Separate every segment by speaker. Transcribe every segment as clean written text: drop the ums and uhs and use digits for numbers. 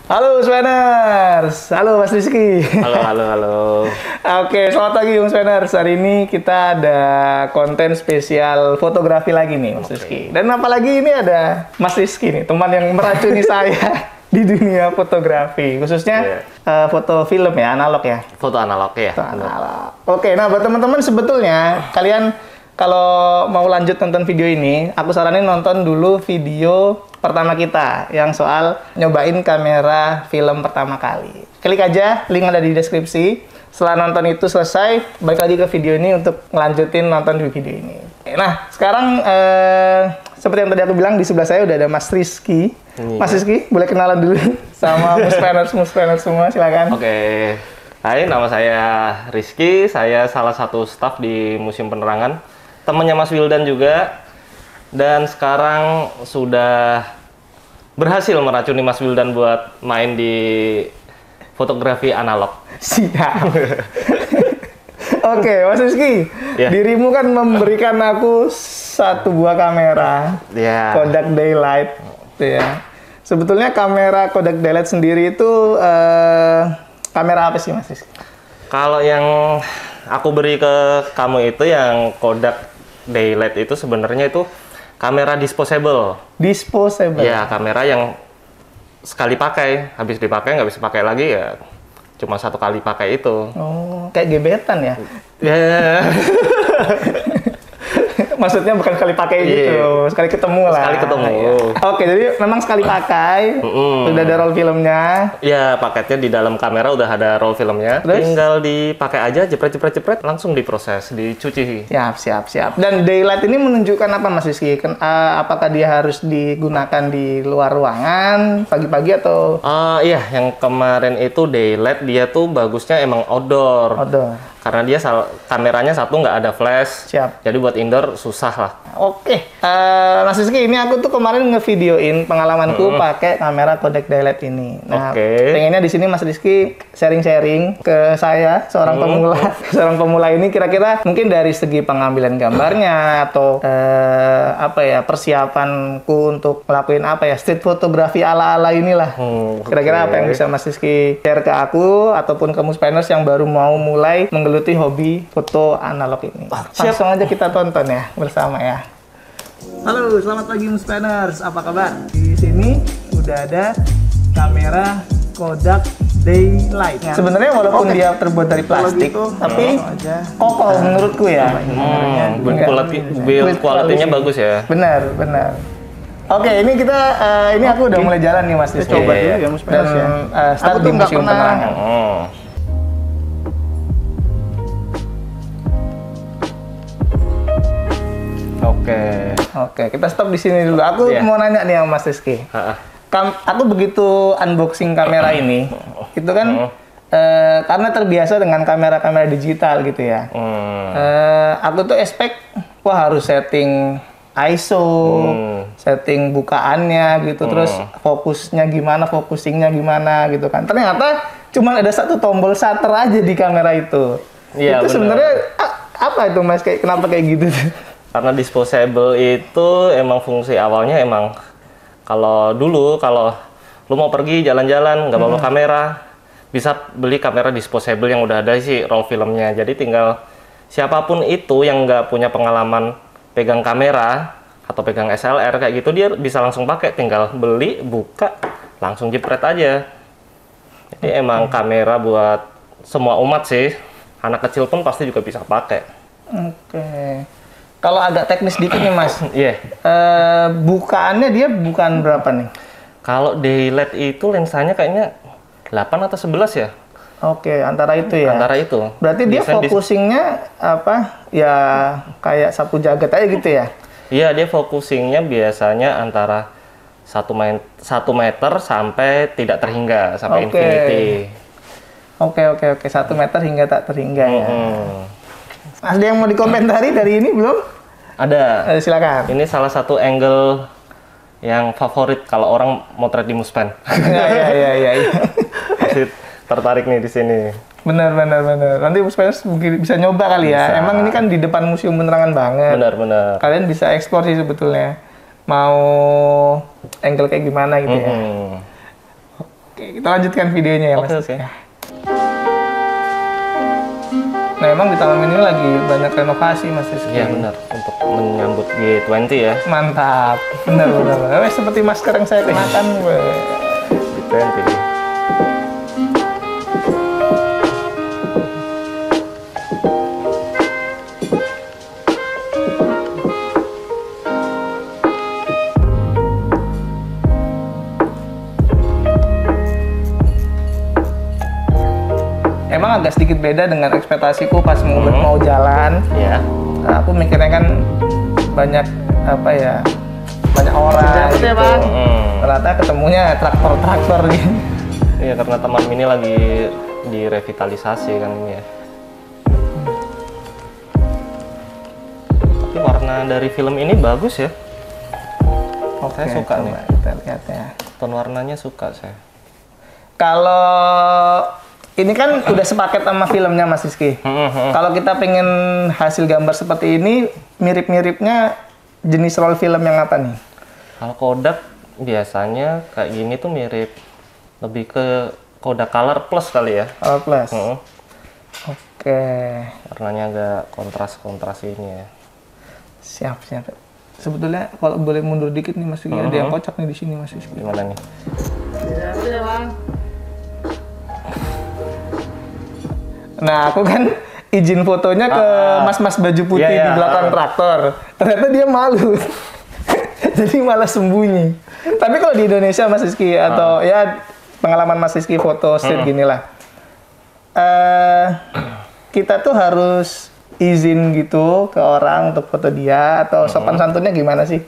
Speaker 1: Halo Sweners, halo Mas Rizky.
Speaker 2: Halo.
Speaker 1: Oke, selamat pagi Sweners. Hari ini kita ada konten spesial fotografi lagi nih Mas Rizky. Dan apalagi ini ada Mas Rizky nih, teman yang meracuni saya di dunia fotografi, khususnya foto film ya, analog ya.
Speaker 2: Foto analog ya.
Speaker 1: Foto analog. Oke, nah buat teman-teman sebetulnya kalian kalau mau lanjut nonton video ini, aku saranin nonton dulu video pertama kita yang soal nyobain kamera film pertama kali. Klik aja, link ada di deskripsi. Setelah nonton itu selesai, balik lagi ke video ini untuk ngelanjutin nonton di video ini. Nah, sekarang seperti yang tadi aku bilang, di sebelah saya udah ada Mas Rizky. Mas Rizky, boleh kenalan dulu sama Muspeners semua, silakan.
Speaker 2: Oke. Hai, nama saya Rizky. Saya salah satu staff di Museum Penerangan. Temannya Mas Wildan juga. Dan sekarang sudah berhasil meracuni Mas Wildan buat main di fotografi analog.
Speaker 1: Siap. Oke, Mas Rizky, dirimu kan memberikan aku satu buah kamera, Kodak Daylight. Ya. Sebetulnya kamera Kodak Daylight sendiri itu kamera apa sih, Mas Rizky?
Speaker 2: Kalau yang aku beri ke kamu itu yang Kodak Daylight itu sebenarnya itu kamera disposable.
Speaker 1: Disposable?
Speaker 2: Ya, kamera yang sekali pakai, habis dipakai nggak bisa pakai lagi ya, cuma satu kali pakai itu.
Speaker 1: Oh, kayak gebetan ya?
Speaker 2: Ya.
Speaker 1: Maksudnya bukan sekali pakai gitu, sekali ketemu lah.
Speaker 2: Sekali ketemu.
Speaker 1: Oke, jadi memang sekali pakai, udah ada roll filmnya.
Speaker 2: Ya, paketnya di dalam kamera udah ada roll filmnya. Terus? Tinggal dipakai aja, jepret, langsung diproses, dicuci.
Speaker 1: Siap. Dan Daylight ini menunjukkan apa, Mas Rizky? Apakah dia harus digunakan di luar ruangan, pagi-pagi atau?
Speaker 2: Iya, yang kemarin itu Daylight dia tuh bagusnya emang outdoor. Karena dia kameranya satu nggak ada flash.
Speaker 1: Siap.
Speaker 2: Jadi buat indoor susah lah.
Speaker 1: Oke, Mas Rizky, ini aku tuh kemarin ngevideoin pengalamanku pakai kamera Kodak Daylight ini. Nah, pengennya di sini Mas Rizky sharing-sharing ke saya, seorang pemula. Seorang pemula ini kira-kira mungkin dari segi pengambilan gambarnya atau persiapanku untuk ngelakuin street fotografi ala-ala inilah. Kira-kira apa yang bisa Mas Rizky share ke aku ataupun ke Muspeners yang baru mau mulai menggeluti hobi foto analog ini. Langsung aja kita tonton ya bersama ya. Halo, selamat pagi Muspeners. Apa kabar? Di sini udah ada kamera Kodak Daylight. Sebenarnya walaupun dia terbuat dari plastik, tapi kokoh menurutku ya.
Speaker 2: Build quality-nya bagus ya.
Speaker 1: Benar. Oke, ini kita aku udah mulai jalan nih Mas Rizky.
Speaker 2: Coba dulu ya
Speaker 1: Muspeners ya. Start di Museum Penerangan. Oke, kita stop di sini dulu. Aku mau nanya nih sama Mas Rizky. Aku begitu unboxing kamera ini, itu kan karena terbiasa dengan kamera-kamera digital gitu ya. Aku tuh expect, harus setting ISO, setting bukaannya gitu, terus fokusnya gimana, focusingnya gimana gitu kan. Ternyata cuma ada satu tombol shutter aja di kamera itu.
Speaker 2: Itu
Speaker 1: sebenarnya apa itu Mas? Kenapa kayak gitu?
Speaker 2: Karena disposable itu emang fungsi awalnya emang kalau dulu lu mau pergi jalan-jalan nggak bawa kamera, bisa beli kamera disposable yang udah ada sih roll filmnya. Jadi tinggal siapapun itu yang nggak punya pengalaman pegang kamera atau pegang SLR kayak gitu, dia bisa langsung pakai, tinggal beli, buka, langsung jepret aja. Jadi emang kamera buat semua umat sih, anak kecil pun pasti juga bisa pakai.
Speaker 1: Kalau agak teknis dikit nih Mas, bukaannya dia bukan berapa nih?
Speaker 2: Kalau Daylight itu lensanya kayaknya 8 atau 11 ya?
Speaker 1: Oke, antara itu ya?
Speaker 2: Antara itu.
Speaker 1: Berarti dia focusingnya ya kayak sapu jagat aja gitu ya?
Speaker 2: Iya, dia focusingnya biasanya antara 1 meter sampai tidak terhingga, sampai infinity.
Speaker 1: Oke. 1 meter hingga tak terhingga ya. Ada yang mau dikomentari dari ini belum?
Speaker 2: Ada.
Speaker 1: Silakan.
Speaker 2: Ini salah satu angle yang favorit kalau orang motret di Muspen.
Speaker 1: Iya.
Speaker 2: Pasti tertarik nih di sini.
Speaker 1: Benar. Nanti Muspeners bisa nyoba kali ya. Bisa. Emang ini kan di depan Museum Penerangan banget.
Speaker 2: Benar.
Speaker 1: Kalian bisa eksplor sih sebetulnya. Mau angle kayak gimana gitu ya. Oke, kita lanjutkan videonya ya Mas.
Speaker 2: Oke.
Speaker 1: Nah emang di Taman Mini lagi banyak renovasi Mas Rizky.
Speaker 2: Iya benar, untuk menyambut G20 ya.
Speaker 1: Mantap, benar. Seperti masker yang saya kenakan.
Speaker 2: G20.
Speaker 1: Emang agak sedikit beda dengan ekspektasiku pas mau jalan.
Speaker 2: Ya.
Speaker 1: Aku mikirnya kan banyak apa ya, banyak orang gitu.
Speaker 2: Ya, Bang.
Speaker 1: Ternyata ketemunya traktor gitu.
Speaker 2: Iya, karena Taman Mini lagi direvitalisasi kan ini ya. Tapi warna dari film ini bagus ya.
Speaker 1: Oke,
Speaker 2: saya suka nih.
Speaker 1: Kita lihat ya.
Speaker 2: Ton warnanya suka saya.
Speaker 1: Kalau ini kan udah sepaket sama filmnya Mas Rizky. Kalau kita pengen hasil gambar seperti ini, mirip-miripnya jenis roll film yang apa nih?
Speaker 2: Kalau Kodak biasanya kayak gini tuh mirip lebih ke Kodak Color Plus kali ya.
Speaker 1: Color Plus. Oke.
Speaker 2: Warnanya agak kontras ini ya.
Speaker 1: Siap. Sebetulnya kalau boleh mundur dikit nih Mas Rizky, ada yang kocak nih di sini Mas Rizky.
Speaker 2: Gimana nih?
Speaker 1: Ya, Bang. Nah, aku kan izin fotonya ke mas-mas baju putih di belakang traktor. Ternyata dia malu. Jadi malah sembunyi. Tapi kalau di Indonesia Mas Rizky, atau ya pengalaman Mas Rizky foto street gini lah. Kita tuh harus izin gitu ke orang untuk foto dia, atau sopan santunnya gimana sih?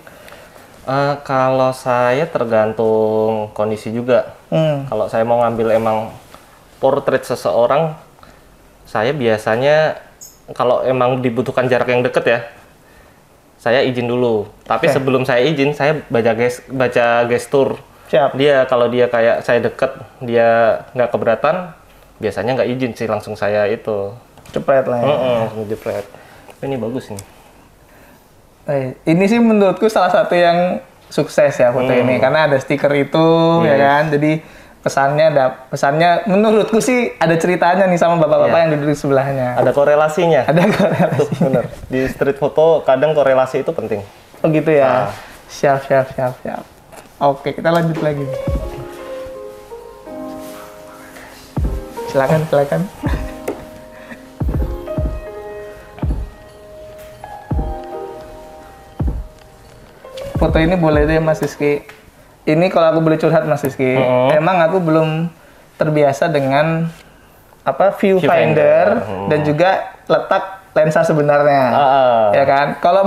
Speaker 2: Kalau saya tergantung kondisi juga. Kalau saya mau ngambil emang portrait seseorang, saya biasanya kalau emang dibutuhkan jarak yang deket ya, saya izin dulu. Tapi sebelum saya izin, saya baca gestur.
Speaker 1: Siap.
Speaker 2: Kalau dia kayak saya deket, dia nggak keberatan, biasanya nggak izin sih, langsung saya itu.
Speaker 1: Cepet lah ya.
Speaker 2: Langsung jepret. Ini bagus nih.
Speaker 1: Ini sih menurutku salah satu yang sukses ya foto ini, karena ada stiker itu ya kan. Jadi pesannya menurutku sih ada ceritanya nih sama bapak-bapak yang duduk di sebelahnya.
Speaker 2: Ada korelasinya.
Speaker 1: Ada korelasi.
Speaker 2: Bener. Di street foto kadang korelasi itu penting.
Speaker 1: Oh gitu ya. Siap. Oke, kita lanjut lagi. Silakan. Foto ini boleh deh Mas Rizky. Ini kalau aku boleh curhat Mas Rizky, emang aku belum terbiasa dengan viewfinder dan juga letak lensa sebenarnya, ya kan? Kalau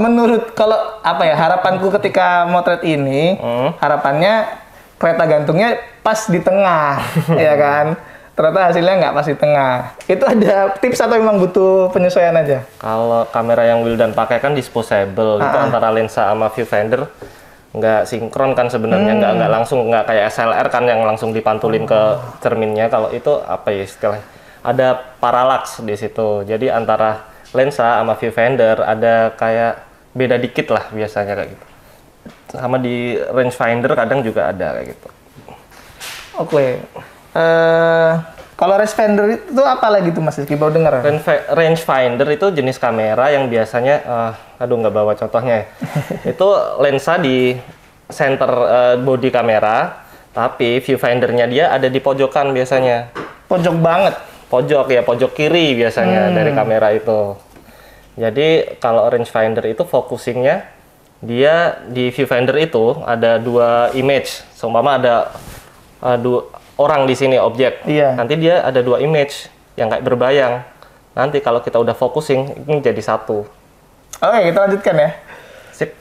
Speaker 1: harapanku ketika motret ini, harapannya kereta gantungnya pas di tengah, ya kan? Ternyata hasilnya nggak pas di tengah. Itu ada tips atau memang butuh penyesuaian aja?
Speaker 2: Kalau kamera yang Wildan pakai kan disposable, itu antara lensa sama viewfinder nggak sinkron kan sebenarnya, nggak langsung, nggak kayak SLR kan yang langsung dipantulin ke cerminnya. Kalau itu apa ya istilahnya, ada parallax di situ. Jadi antara lensa sama viewfinder ada kayak beda dikit lah biasanya kayak gitu. Sama di rangefinder kadang juga ada kayak gitu.
Speaker 1: Oke. Kalau rangefinder itu apa lagi tuh Mas Rizky? Baru dengar?
Speaker 2: Rangefinder itu jenis kamera yang biasanya, nggak bawa contohnya ya. Itu lensa di center body kamera, tapi viewfindernya dia ada di pojokan biasanya.
Speaker 1: Pojok banget?
Speaker 2: Pojok kiri biasanya dari kamera itu. Jadi kalau rangefinder itu focusingnya, dia di viewfinder itu ada dua image. Seumpama ada dua orang di sini objek, nanti dia ada dua image yang kayak berbayang. Nanti kalau kita udah focusing, ini jadi satu.
Speaker 1: Oke, kita lanjutkan ya.
Speaker 2: Sip.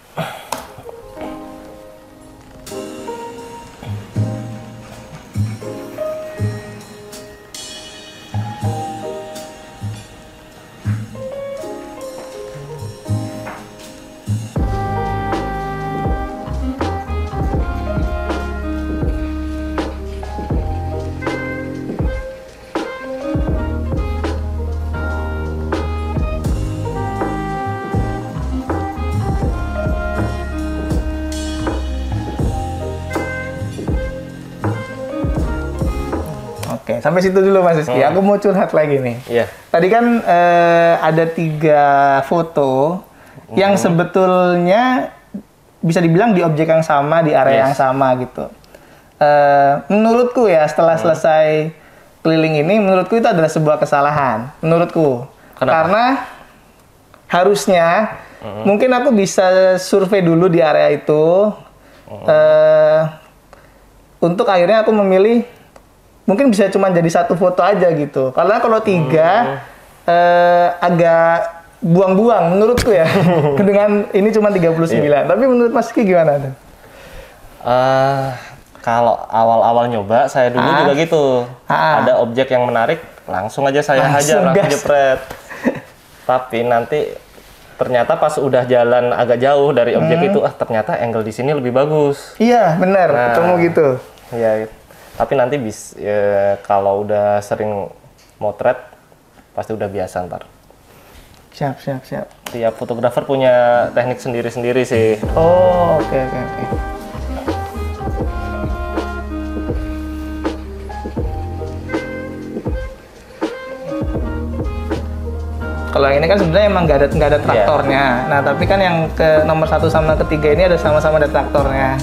Speaker 1: Oke, sampai situ dulu Mas Rizky. Aku mau curhat lagi nih.
Speaker 2: Iya.
Speaker 1: Tadi kan ada 3 foto yang sebetulnya bisa dibilang di objek yang sama, di area yang sama gitu. Menurutku ya, setelah selesai keliling ini, menurutku itu adalah sebuah kesalahan. Menurutku.
Speaker 2: Kenapa?
Speaker 1: Karena harusnya mungkin aku bisa survei dulu di area itu. Untuk akhirnya aku memilih mungkin bisa cuma jadi 1 foto aja gitu. Karena kalau 3 agak buang-buang menurutku ya. Dengan ini cuma 39. Tapi menurut Mas Ki gimana tuh?
Speaker 2: Kalau awal-awal nyoba saya dulu juga gitu. Ada objek yang menarik, langsung aja saya hajar, langsung jepret. Tapi nanti ternyata pas udah jalan agak jauh dari objek itu, ternyata angle di sini lebih bagus.
Speaker 1: Iya, benar. Ketemu gitu.
Speaker 2: Iya, tapi nanti kalau udah sering motret, pasti udah biasa ntar.
Speaker 1: Siap.
Speaker 2: Tiap fotografer punya teknik sendiri-sendiri sih.
Speaker 1: Oh, oke. Kalau yang ini kan sebenarnya emang nggak ada traktornya. Nah, tapi kan yang ke nomor 1 sama ketiga ini ada sama-sama ada traktornya.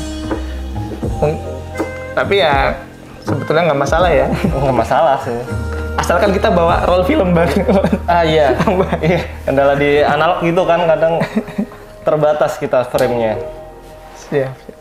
Speaker 1: Tapi ya sebetulnya nggak masalah ya.
Speaker 2: Nggak masalah sih.
Speaker 1: Asalkan kita bawa roll film bareng.
Speaker 2: Iya. Iya. Kendala di analog gitu kan kadang terbatas kita frame-nya.
Speaker 1: Siap.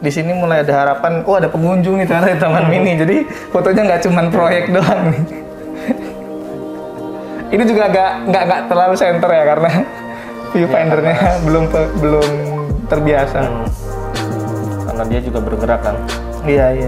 Speaker 1: Di sini mulai ada harapan, ada pengunjung nih ternyata di Taman Mini. Jadi fotonya nggak cuma proyek doang nih. Ini juga nggak terlalu center ya karena viewfindernya belum terbiasa.
Speaker 2: Karena dia juga bergerak kan.
Speaker 1: Iya.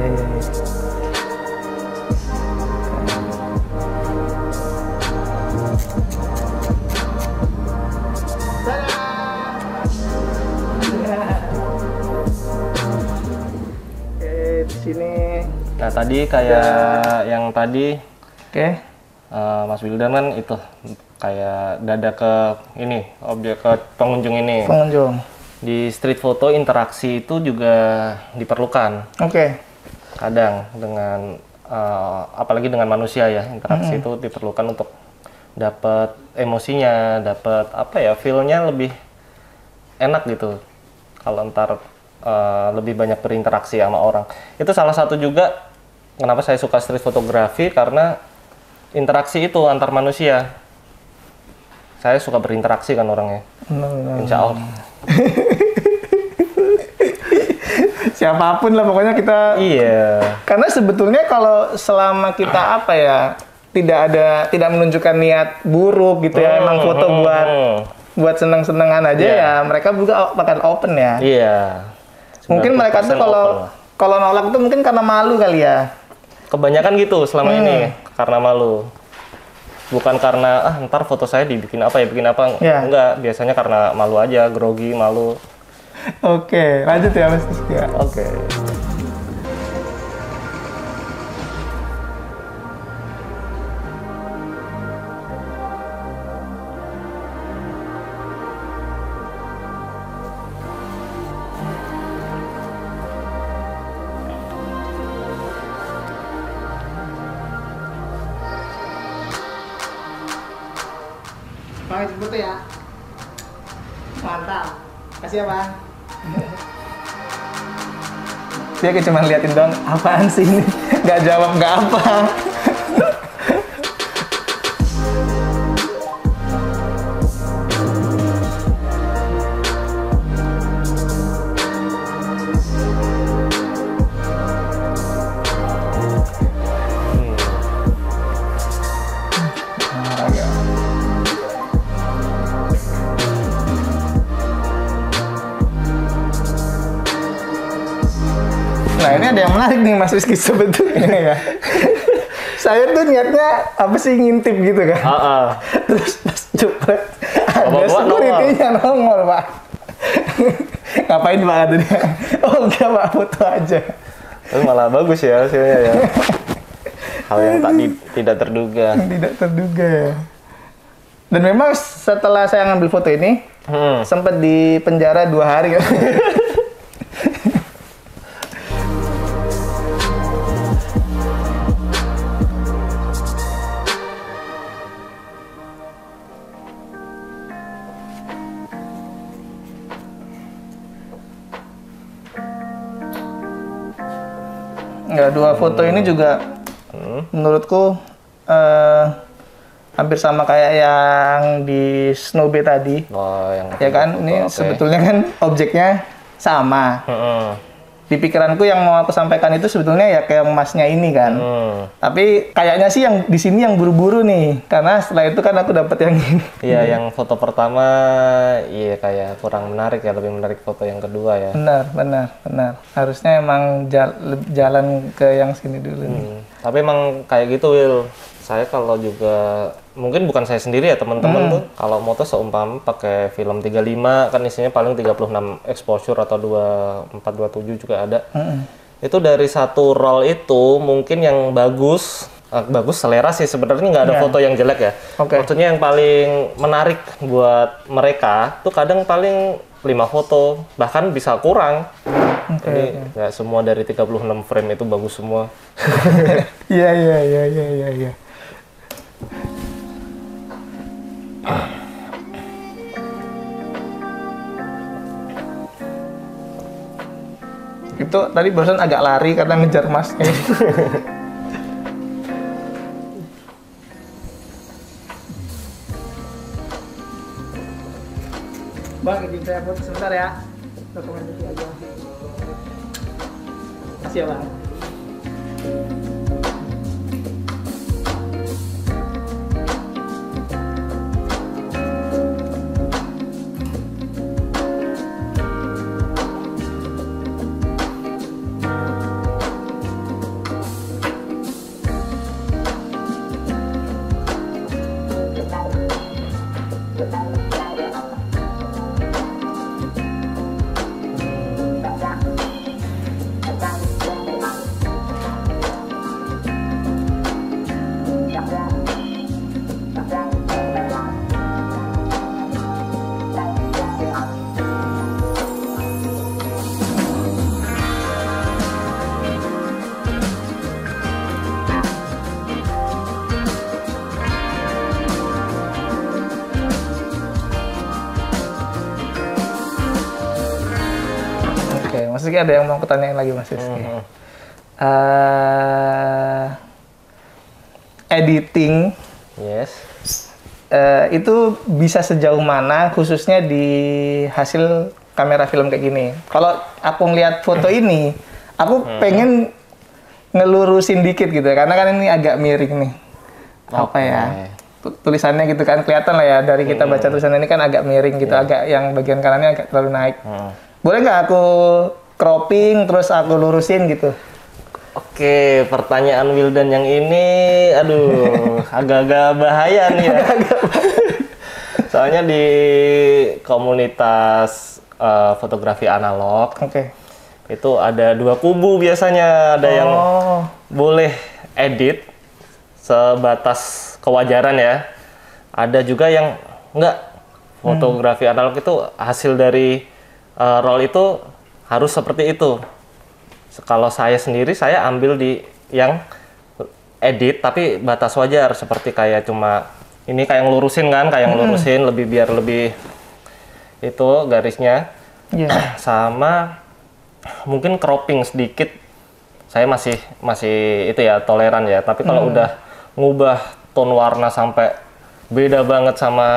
Speaker 1: Sini.
Speaker 2: Nah tadi kayak yang tadi, Mas Wildan kan itu kayak dada ke ini objek ke pengunjung ini. Di street photo interaksi itu juga diperlukan. Kadang dengan apalagi dengan manusia ya, interaksi itu diperlukan untuk dapat emosinya, dapat feel-nya lebih enak gitu. Kalau ntar lebih banyak berinteraksi sama orang. Itu salah satu juga kenapa saya suka street fotografi, karena interaksi itu antar manusia. Saya suka berinteraksi kan orangnya. Insya Allah.
Speaker 1: Siapapun lah pokoknya kita.
Speaker 2: Iya.
Speaker 1: Karena sebetulnya kalau selama kita tidak menunjukkan niat buruk gitu ya, emang foto buat seneng-senengan aja ya, mereka juga bakal open ya.
Speaker 2: Iya.
Speaker 1: Mungkin mereka tuh kalau nolak tuh mungkin karena malu kali ya.
Speaker 2: Kebanyakan gitu selama ini, karena malu. Bukan karena ntar foto saya bikin apa. Enggak, biasanya karena malu aja, grogi, malu.
Speaker 1: Oke, lanjut ya Mas Rizky.
Speaker 2: Oke.
Speaker 1: Bang, foto ya. Mantap. Kasih ya, Bang. Dia kayak cuma liatin doang, apaan sih ini? Nggak jawab, nggak apa. Nah ini ada yang menarik nih Mas Rizky sebetulnya ya. Saya tuh niatnya apa sih ngintip gitu kan. Terus pas cepet ada security-nya nongol Pak. Ngapain Pak kata dia? Oh enggak Pak, foto aja.
Speaker 2: Tapi malah bagus ya hasilnya ya. Hal yang tidak terduga.
Speaker 1: Tidak terduga ya. Dan memang setelah saya ngambil foto ini, sempat di penjara 2 hari kan. Ya, 2 foto ini juga menurutku hampir sama kayak yang di Snow Bay tadi.
Speaker 2: Oh, yang
Speaker 1: ya kan, ini
Speaker 2: okay.
Speaker 1: Sebetulnya kan objeknya sama. Di pikiranku yang mau aku sampaikan itu sebetulnya ya kayak emasnya ini kan. Tapi kayaknya sih yang di sini yang buru-buru nih, karena setelah itu kan aku dapat yang ini.
Speaker 2: Iya, yang foto pertama iya kayak kurang menarik ya, lebih menarik foto yang kedua ya.
Speaker 1: Benar. Harusnya emang jalan ke yang sini dulu nih.
Speaker 2: Tapi emang kayak gitu Will. Saya kalau juga mungkin bukan saya sendiri ya, teman-teman tuh kalau moto seumpama pakai film 35 kan isinya paling 36 exposure atau 2427 juga ada. Itu dari satu roll itu mungkin yang bagus selera sih sebenarnya, nggak ada foto yang jelek ya. Maksudnya yang paling menarik buat mereka tuh kadang paling 5 foto, bahkan bisa kurang. Jadi nggak semua dari 36 frame itu bagus semua.
Speaker 1: Iya. Itu tadi barusan agak lari karena ngejar masnya. Bang, izin saya foto sebentar ya. Dokumen itu aja. Makasih ya Bang. Mas Rizky ada yang mau kutanyain lagi Mas Rizky? Editing, itu bisa sejauh mana khususnya di hasil kamera film kayak gini? Kalau aku ngeliat foto ini, aku pengen ngelurusin dikit gitu, karena kan ini agak miring nih. Apa ya? Tulisannya gitu kan kelihatan lah ya, dari kita baca tulisan ini kan agak miring gitu, agak yang bagian kanannya agak terlalu naik. Boleh nggak aku cropping terus aku lurusin gitu?
Speaker 2: Oke, pertanyaan Wildan yang ini, aduh, agak-agak bahaya nih ya. Soalnya di komunitas fotografi analog, itu ada 2 kubu biasanya. Ada yang boleh edit sebatas kewajaran ya. Ada juga yang enggak. Fotografi analog itu hasil dari roll itu harus seperti itu. Kalau saya sendiri, saya ambil di yang edit tapi batas wajar, seperti kayak cuma ini kayak ngelurusin kan, kayak ngelurusin lebih biar lebih itu garisnya. Sama mungkin cropping sedikit. Saya masih itu ya toleran ya. Tapi kalau udah ngubah tone warna sampai beda banget sama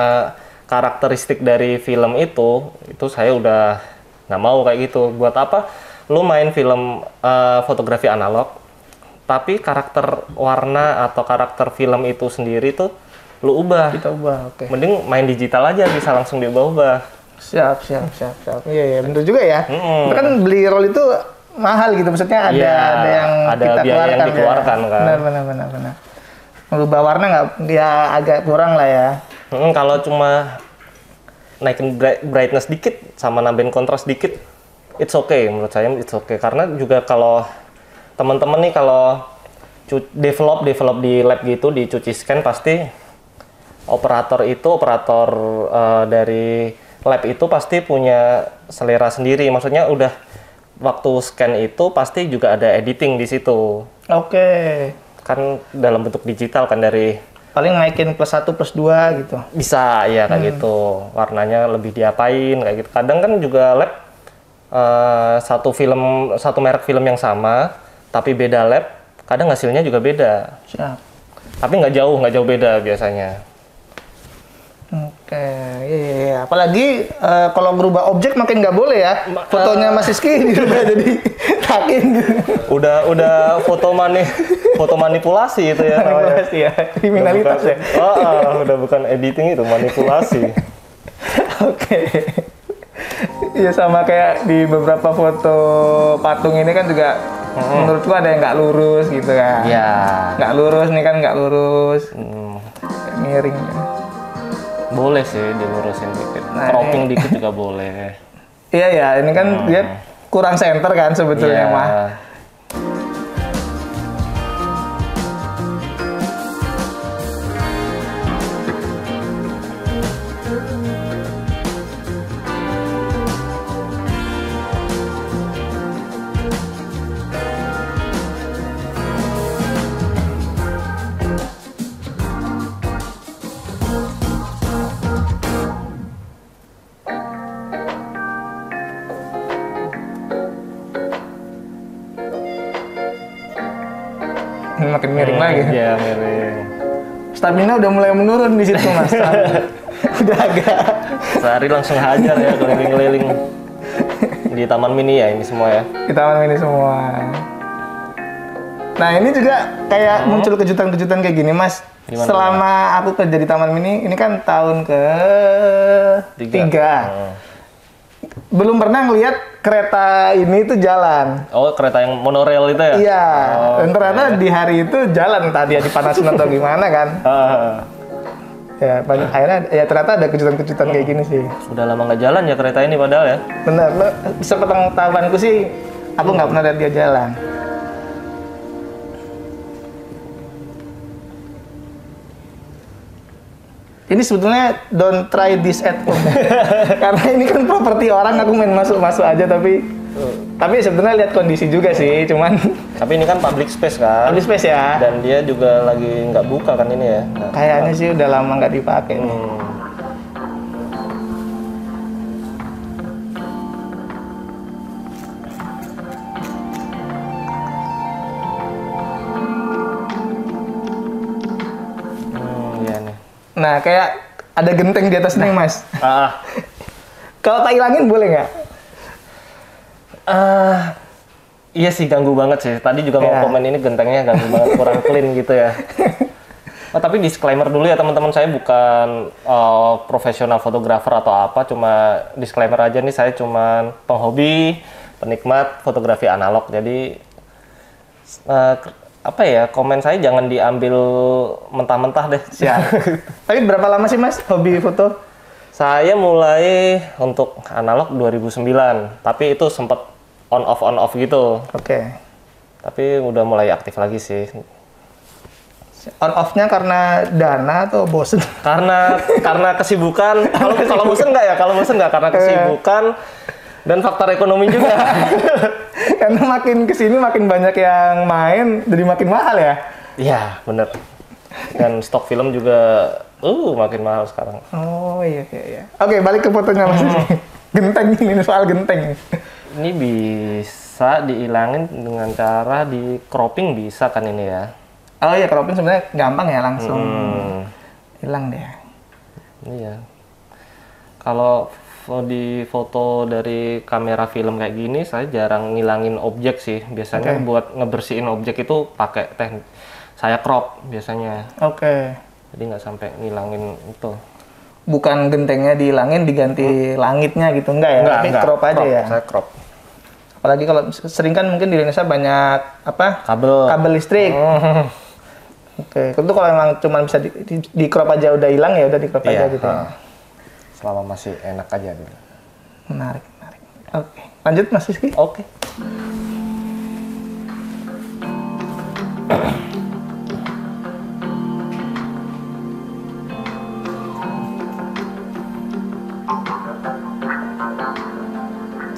Speaker 2: karakteristik dari film itu saya udah nggak mau kayak gitu. Buat apa lu main film fotografi analog, tapi karakter warna atau karakter film itu sendiri tuh lu ubah.
Speaker 1: Kita ubah,
Speaker 2: Mending main digital aja, bisa langsung diubah-ubah.
Speaker 1: Siap. Iya, bener juga ya. Kan beli roll itu mahal gitu, maksudnya ada yang
Speaker 2: ada
Speaker 1: kita
Speaker 2: biaya
Speaker 1: keluarkan,
Speaker 2: yang dikeluarkan kan.
Speaker 1: Benar. Merubah warna nggak, dia agak kurang lah ya.
Speaker 2: Kalau cuma naikin brightness dikit sama nambahin kontras dikit, it's okay menurut saya, it's okay. Karena juga kalau teman-teman nih kalau develop di lab gitu, dicuci scan, pasti operator dari lab itu pasti punya selera sendiri. Maksudnya udah waktu scan itu pasti juga ada editing di situ.
Speaker 1: Oke.
Speaker 2: Kan dalam bentuk digital kan, dari
Speaker 1: Paling naikin +1 +2 gitu.
Speaker 2: bisa ya kayak gitu. Warnanya lebih diapain kayak gitu. Kadang kan juga lab satu merek film yang sama tapi beda lab, kadang hasilnya juga beda.
Speaker 1: Siap.
Speaker 2: Tapi nggak jauh beda biasanya.
Speaker 1: Oke, iya. Apalagi kalau berubah objek makin nggak boleh ya. Fotonya Mas Rizky dirubah jadi takin gitu.
Speaker 2: Udah foto manipulasi itu ya namanya.
Speaker 1: Manipulasi ya, kriminalitas ya.
Speaker 2: Udah bukan editing, itu manipulasi.
Speaker 1: Oke. Iya, sama kayak di beberapa foto patung ini kan juga menurutku ada yang nggak lurus gitu kan.
Speaker 2: Iya.
Speaker 1: Nggak lurus nih kan, nggak lurus. Kayak miring.
Speaker 2: Boleh sih dilurusin dikit.
Speaker 1: Nah,
Speaker 2: Cropping dikit juga boleh.
Speaker 1: Iya ya, ini kan dia kurang center kan sebetulnya
Speaker 2: Iya.
Speaker 1: mah. Ini makin miring lagi.
Speaker 2: Iya, miring.
Speaker 1: Stamina udah mulai menurun di situ Mas. Udah agak.
Speaker 2: Sehari langsung hajar ya keliling-keliling. Di Taman Mini ya ini semua ya.
Speaker 1: Di taman ini semua. Nah ini juga kayak muncul kejutan-kejutan kayak gini Mas.
Speaker 2: Gimana,
Speaker 1: Selama aku kerja di Taman Mini, ini kan tahun ke-3. Belum pernah ngelihat kereta ini tuh jalan.
Speaker 2: Oh, kereta yang monorail itu ya?
Speaker 1: Iya.
Speaker 2: Oh,
Speaker 1: Dan ternyata di hari itu jalan, tadi ya dipanasin atau gimana kan. Ya, akhirnya ya ternyata ada kejutan-kejutan kayak gini sih.
Speaker 2: Udah lama nggak jalan ya kereta ini padahal ya?
Speaker 1: Bener, sepengetahuanku sih aku nggak pernah lihat dia jalan. Ini sebetulnya don't try this at home. Karena ini kan properti orang, aku main masuk-masuk aja, tapi sebetulnya lihat kondisi juga sih, cuman
Speaker 2: Tapi ini kan public space kan?
Speaker 1: habis space ya.
Speaker 2: Dan dia juga lagi nggak buka kan ini ya?
Speaker 1: Kayaknya sih udah lama nggak dipakai nih.
Speaker 2: Iya nih.
Speaker 1: Nah, kayak ada genteng di atas nih, Mas. Kalau tak hilangin boleh nggak?
Speaker 2: Iya sih, ganggu banget sih. Tadi juga mau
Speaker 1: Iya.
Speaker 2: komen ini gentengnya ganggu banget, kurang clean gitu ya. Tapi disclaimer dulu ya teman-teman, saya bukan profesional fotografer atau apa, cuma disclaimer aja nih, saya cuma penghobi, penikmat fotografi analog. Jadi apa ya, komen saya jangan diambil mentah-mentah deh.
Speaker 1: Siap. Tapi berapa lama sih, Mas, hobi foto?
Speaker 2: Saya mulai untuk analog 2009, tapi itu sempat on off gitu.
Speaker 1: Oke.
Speaker 2: Tapi udah mulai aktif lagi sih.
Speaker 1: On off-nya karena dana atau bosen?
Speaker 2: Karena kesibukan. Kalau bosen nggak ya? Kalau bosen nggak, karena kesibukan dan faktor ekonomi juga.
Speaker 1: Karena makin kesini makin banyak yang main, jadi makin mahal ya?
Speaker 2: Iya, bener. Dan stok film juga makin mahal sekarang.
Speaker 1: Oh iya. Oke, balik ke fotonya Mas. Genteng ini, soal genteng.
Speaker 2: Ini bisa dihilangin dengan cara di cropping, bisa kan ini ya?
Speaker 1: Oh iya, cropping sebenarnya gampang ya, langsung hilang deh.
Speaker 2: Iya. Kalau di foto dari kamera film kayak gini, saya jarang ngilangin objek sih. Biasanya buat ngebersihin objek itu pakai teknik saya crop biasanya.
Speaker 1: Oke.
Speaker 2: Jadi nggak sampai ngilangin itu.
Speaker 1: Bukan gentengnya dihilangin, diganti langitnya gitu, enggak ya? Tapi crop aja ya?
Speaker 2: Saya crop.
Speaker 1: Apalagi kalau sering kan mungkin di Indonesia banyak apa?
Speaker 2: Kabel
Speaker 1: listrik. Oke, itu kalau emang cuma bisa di crop aja udah hilang ya udah di crop aja gitu. Ya.
Speaker 2: selama masih enak aja gitu.
Speaker 1: Menarik. Oke, lanjut Mas Rizky.
Speaker 2: Oke.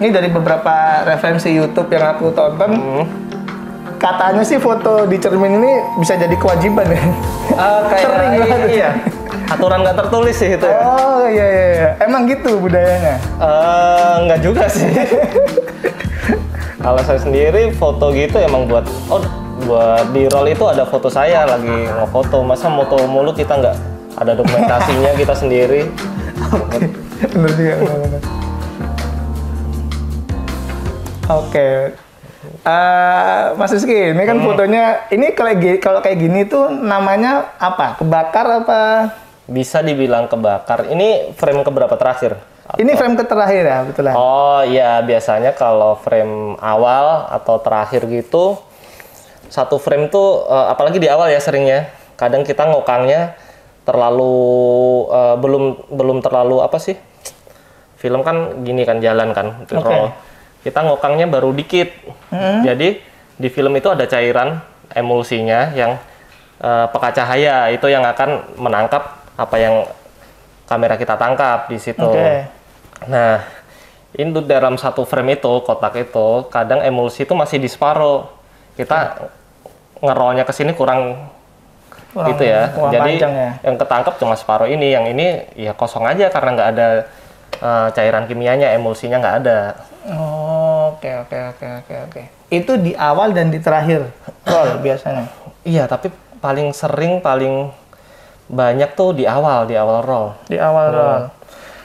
Speaker 1: Ini dari beberapa referensi YouTube yang aku tonton, katanya sih foto di cermin ini bisa jadi kewajiban ya.
Speaker 2: Kayak
Speaker 1: Sering banget.
Speaker 2: iya. Aturan nggak tertulis sih itu.
Speaker 1: Oh iya. Emang gitu budayanya?
Speaker 2: Nggak juga sih. Kalau saya sendiri foto gitu emang buat di roll itu ada foto saya lagi ngefoto. Masa foto mulu kita nggak ada dokumentasinya kita sendiri.
Speaker 1: Oke, bener juga. Bener. Oke. Mas Rizky, ini kan fotonya, ini kalau kayak gini tuh namanya apa? Kebakar apa?
Speaker 2: Bisa dibilang kebakar. Ini frame keberapa terakhir?
Speaker 1: Ini frame terakhir ya, betulan?
Speaker 2: Oh iya, biasanya kalau frame awal atau terakhir gitu, satu frame tuh, apalagi di awal ya seringnya, kadang kita ngokangnya terlalu, belum terlalu apa sih? Film kan gini kan, jalan kan, roll. Kita ngokangnya baru dikit. Jadi di film itu ada cairan emulsinya yang pekat cahaya, itu yang akan menangkap apa yang kamera kita tangkap di situ. Nah, ini dalam satu frame itu, kotak itu, kadang emulsi itu masih di separuh. Kita ngerollnya ke sini kurang gitu ya. Jadi yang ketangkap cuma separuh ini, yang ini ya kosong aja karena nggak ada cairan kimianya, emulsinya nggak ada.
Speaker 1: Oke. Itu di awal dan di terakhir roll biasanya?
Speaker 2: Iya, tapi paling banyak tuh di awal roll.
Speaker 1: Di awal roll.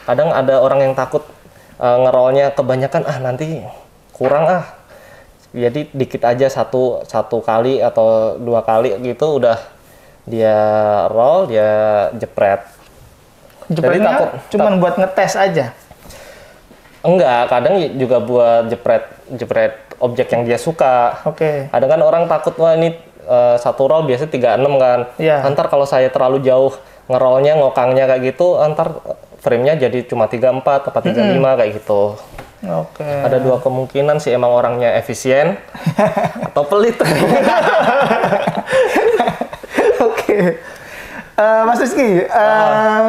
Speaker 2: Kadang ada orang yang takut ngerollnya kebanyakan, nanti kurang Jadi dikit aja satu kali atau 2 kali gitu udah dia roll, dia jepret.
Speaker 1: Jadi takut cuman buat ngetes aja?
Speaker 2: Enggak, kadang juga buat jepret objek yang dia suka. Kadang kan orang takut, wah ini satu roll biasanya 36 kan. Antar kalau saya terlalu jauh ngerollnya, ngokangnya kayak gitu, antar frame-nya jadi cuma 34 atau 35 kayak gitu. Ada 2 kemungkinan sih, emang orangnya efisien atau pelit.
Speaker 1: Mas Rizky,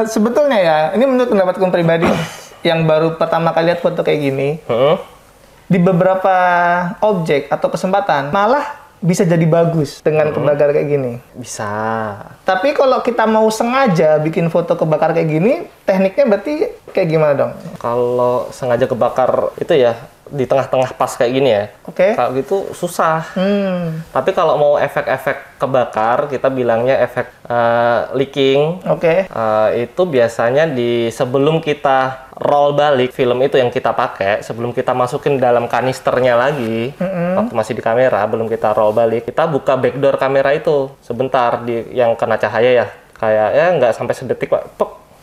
Speaker 1: sebetulnya ya, ini menurut pendapatku pribadi, yang baru pertama kali lihat foto kayak gini, di beberapa objek atau kesempatan malah bisa jadi bagus dengan kebakar kayak gini.
Speaker 2: Bisa.
Speaker 1: Tapi kalau kita mau sengaja bikin foto kebakar kayak gini, tekniknya berarti kayak gimana dong?
Speaker 2: Kalau sengaja kebakar itu ya di tengah-tengah pas kayak gini ya. Kalau gitu susah. Tapi kalau mau efek-efek kebakar, kita bilangnya efek leaking. Itu biasanya sebelum kita roll balik film itu yang kita pakai, sebelum kita masukin dalam kanisternya lagi, waktu masih di kamera, belum kita roll balik, kita buka backdoor kamera itu sebentar yang kena cahaya ya, kayak ya nggak sampai sedetik Pak,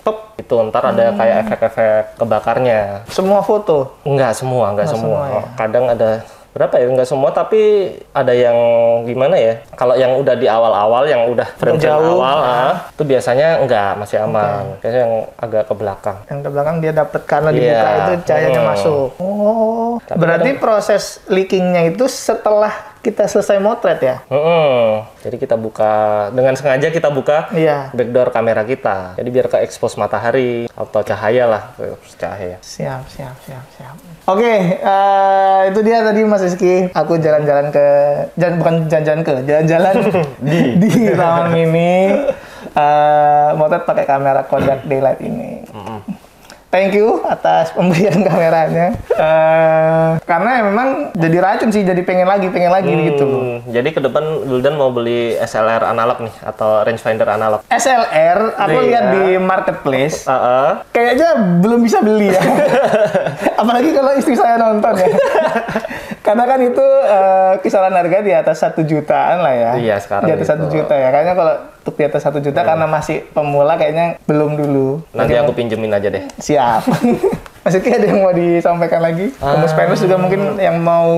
Speaker 2: pep itu ntar ada kayak efek-efek kebakarnya.
Speaker 1: Semua foto?
Speaker 2: Nggak semua
Speaker 1: ya?
Speaker 2: Kadang ada berapa ya, nggak semua, tapi ada yang gimana ya, kalau yang udah di awal-awal, yang udah frame awal, itu biasanya masih aman. Biasanya yang agak ke belakang.
Speaker 1: Yang ke belakang dia dapat karena dibuka itu cahayanya masuk. Tapi berarti proses leakingnya itu setelah kita selesai motret ya?
Speaker 2: Jadi kita buka, dengan sengaja kita buka backdoor kamera kita. Jadi biar ke expose matahari atau cahaya lah, cahaya.
Speaker 1: Siap. Itu dia tadi Mas Rizky. Aku jalan-jalan di Taman Mini. Motret pakai kamera Kodak Daylight ini. Thank you atas pemberian kameranya. Karena memang jadi racun sih, jadi pengen lagi gitu loh.
Speaker 2: Jadi ke depan Wildan mau beli SLR analog nih atau rangefinder analog.
Speaker 1: SLR aku lihat di marketplace. Kayaknya belum bisa beli ya. Apalagi kalau istri saya nonton ya. Karena kan itu kisaran harga di atas 1 jutaan lah ya.
Speaker 2: Iya, sekarang
Speaker 1: di atas 1 juta ya. Kayaknya kalau untuk di atas 1 juta karena masih pemula kayaknya belum dulu.
Speaker 2: Nanti aku pinjemin aja deh.
Speaker 1: Siap. Mas Rizky ada yang mau disampaikan lagi? Muspenders juga mungkin yang mau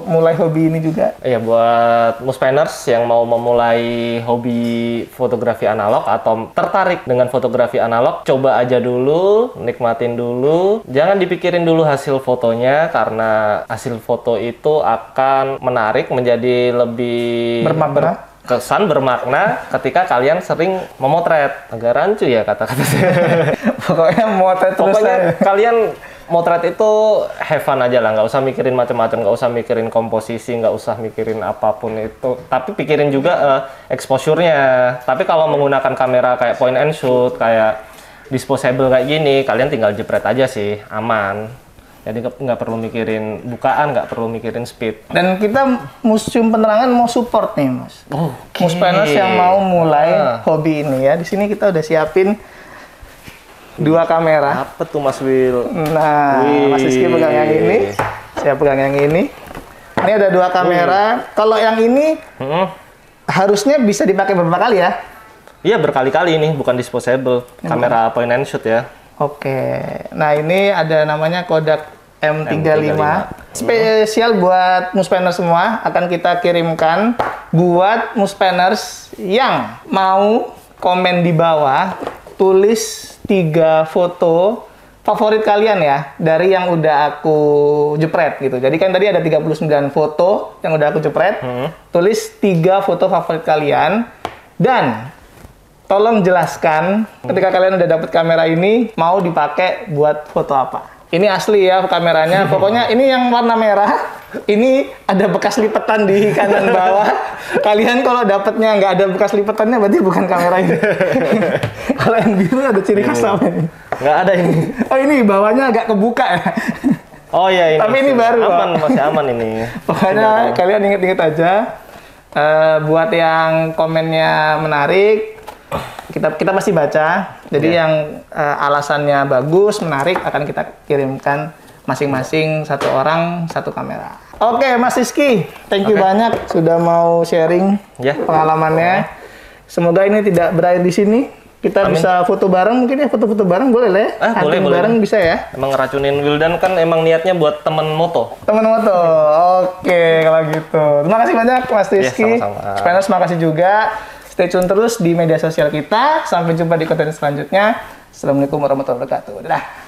Speaker 1: mulai hobi ini juga.
Speaker 2: Iya, buat Muspenders yang mau memulai hobi fotografi analog atau tertarik dengan fotografi analog, coba aja dulu, nikmatin dulu. Jangan dipikirin dulu hasil fotonya, karena hasil foto itu akan menarik, menjadi lebih
Speaker 1: Bermakna.
Speaker 2: kesan bermakna ketika kalian sering memotret. Agak rancu ya kata-kata saya.
Speaker 1: Pokoknya motret terus
Speaker 2: Pokoknya
Speaker 1: aja.
Speaker 2: kalian motret itu have fun aja lah, nggak usah mikirin macam-macam, nggak usah mikirin komposisi, nggak usah mikirin apapun itu. Tapi pikirin juga exposure-nya. Tapi kalau menggunakan kamera kayak point and shoot, kayak disposable kayak gini, kalian tinggal jepret aja sih, aman. Jadi nggak perlu mikirin bukaan, nggak perlu mikirin speed.
Speaker 1: Dan kita Museum Penerangan mau support nih, Mas.
Speaker 2: Oke.
Speaker 1: Muspenders yang mau mulai hobi ini ya. Di sini kita udah siapin 2 kamera.
Speaker 2: Apa tuh Mas Will?
Speaker 1: Nah, Mas Rizky pegang yang ini, saya pegang yang ini. Ini ada 2 kamera. Kalau yang ini harusnya bisa dipakai beberapa kali ya.
Speaker 2: Iya, berkali-kali ini, bukan disposable. Kamera point and shoot ya.
Speaker 1: Oke. Nah, ini ada namanya Kodak M35. Spesial buat Muspenders semua, akan kita kirimkan buat Muspenders yang mau komen di bawah, tulis 3 foto favorit kalian ya, dari yang udah aku jepret gitu. Jadi kan tadi ada 39 foto yang udah aku jepret. Tulis 3 foto favorit kalian, dan tolong jelaskan ketika kalian udah dapet kamera ini mau dipakai buat foto apa. Ini asli ya kameranya. Pokoknya ini yang warna merah. Ini ada bekas lipetan di kanan bawah. Kalian kalau dapetnya nggak ada bekas lipetannya berarti bukan kamera ini. Kalau yang biru ada ciri khas apa ini?
Speaker 2: Nggak ada ini.
Speaker 1: Oh, ini bawahnya agak kebuka ya.
Speaker 2: Oh iya ini.
Speaker 1: Tapi ini baru,
Speaker 2: aman,
Speaker 1: Pak.
Speaker 2: masih aman ini.
Speaker 1: Pokoknya kalian inget-inget aja. Buat yang komennya menarik, kita pasti baca. Jadi yang alasannya bagus, menarik, akan kita kirimkan masing-masing 1 orang 1 kamera. Oke, Mas Rizky, thank you banyak sudah mau sharing pengalamannya. Semoga ini tidak berakhir di sini. Kita bisa foto bareng, mungkin ya, foto-foto bareng boleh lah ya?
Speaker 2: Boleh.
Speaker 1: Bareng bisa ya?
Speaker 2: Emang ngeracunin Wildan kan emang niatnya buat temen moto.
Speaker 1: Temen moto. Oke, kalau gitu. Terima kasih banyak Mas Rizky.
Speaker 2: Sama-sama.
Speaker 1: Spenders, terima kasih juga. Stay tune terus di media sosial kita. Sampai jumpa di konten selanjutnya. Assalamualaikum warahmatullahi wabarakatuh. Dadah.